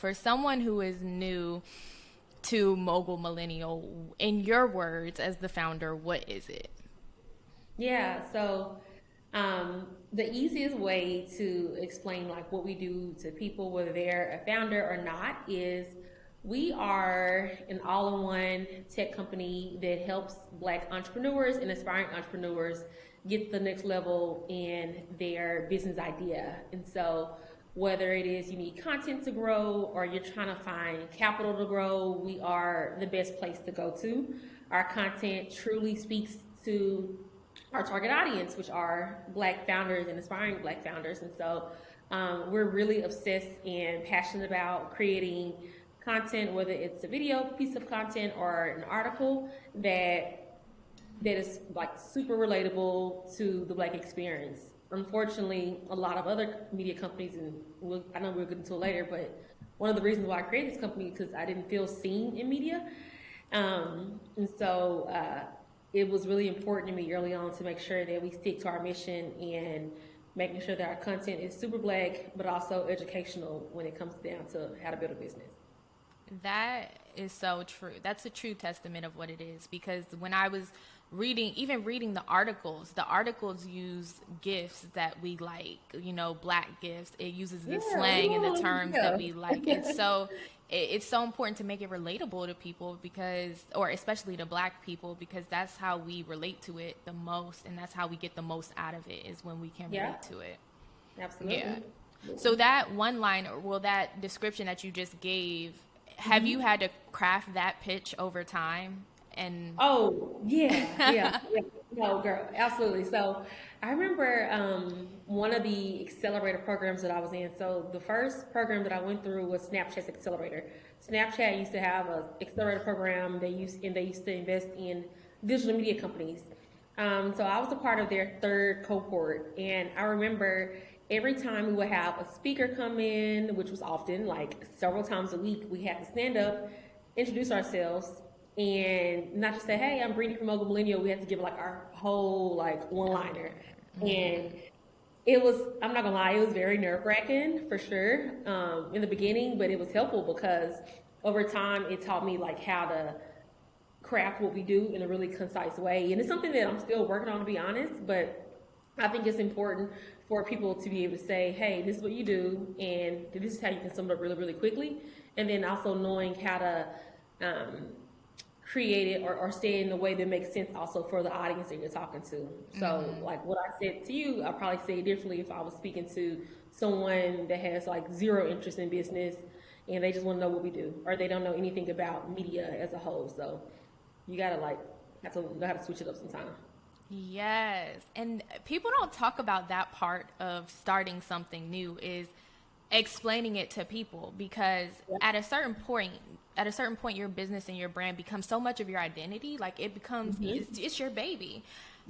for someone who is new to Mogul Millennial, in your words as the founder, what is it? Yeah, so the easiest way to explain like what we do to people, whether they're a founder or not, is we are an all-in-one tech company that helps Black entrepreneurs and aspiring entrepreneurs get to the next level in their business idea. And so whether it is you need content to grow or you're trying to find capital to grow, we are the best place to go to. Our content truly speaks to our target audience, which are Black founders and aspiring Black founders. And so we're really obsessed and passionate about creating content, whether it's a video piece of content or an article that is like super relatable to the Black experience. Unfortunately, a lot of other media companies, and I know we'll get into it later, but one of the reasons why I created this company is because I didn't feel seen in media. And so it was really important to me early on to make sure that we stick to our mission and making sure that our content is super Black, but also educational when it comes down to how to build a business. That is so true. That's a true testament of what it is, because when I was reading the articles use gifts that we like, Black gifts. It uses the slang and the terms that we like. It's so important to make it relatable to people or especially to Black people, because that's how we relate to it the most, and that's how we get the most out of it, is when we can relate to it. Absolutely. Yeah. So that one line, that description that you just gave, have you had to craft that pitch over time? And yeah. No, girl, absolutely. So I remember one of the accelerator programs that I was in. So the first program that I went through was Snapchat's accelerator. Snapchat used to have an accelerator program. They used to invest in digital media companies. So I was a part of their third cohort, and I remember every time we would have a speaker come in, which was often like several times a week, we had to stand up, introduce ourselves, and not just say, "Hey, I'm Brittani from Mogul Millennial." We had to give like our whole like one-liner, and it was, I'm not gonna lie, it was very nerve-wracking for sure in the beginning, but it was helpful because over time it taught me like how to craft what we do in a really concise way, and it's something that I'm still working on, to be honest. But I think it's important for people to be able to say, "Hey, this is what you do, and this is how you can sum it up really, really quickly," and then also knowing how to create it or say it in a way that makes sense also for the audience that you're talking to. So like what I said to you, I'll probably say it differently if I was speaking to someone that has like zero interest in business and they just want to know what we do, or they don't know anything about media as a whole. So you gotta have to know how to switch it up sometimes. yes, and people don't talk about that part of starting something new, is explaining it to people, because at a certain point your business and your brand becomes so much of your identity. Like it becomes it's your baby.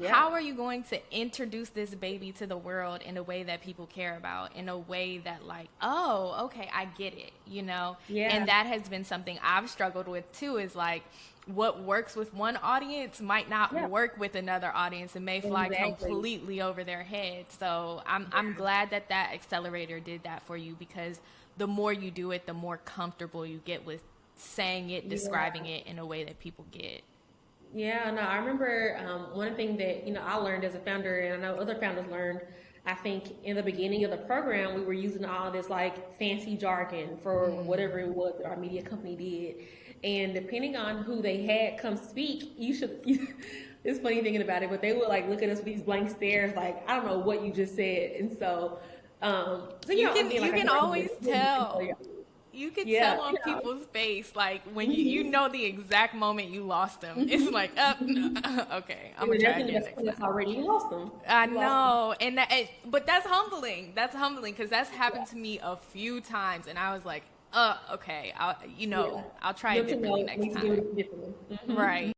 How are you going to introduce this baby to the world in a way that people care about, in a way that like, oh, okay, I get it, and that has been something I've struggled with too, is like what works with one audience might not work with another audience, and may fly completely over their head. So I'm glad that accelerator did that for you, because the more you do it, the more comfortable you get with saying it, describing it in a way that people get. Yeah, no, I remember one thing that, I learned as a founder, and I know other founders learned, I think in the beginning of the program, we were using all this like fancy jargon for whatever it was that our media company did. And depending on who they had come speak, it's funny thinking about it, but they would like look at us with these blank stares, like, I don't know what you just said. And so, you can always tell. You can tell on people's face, like when you know the exact moment you lost them. It's like, okay, I'm gonna try again next time. Already you lost them. I know, but that's humbling. That's humbling, because that's happened to me a few times, and I was like, okay, I'll try it differently next time. Right.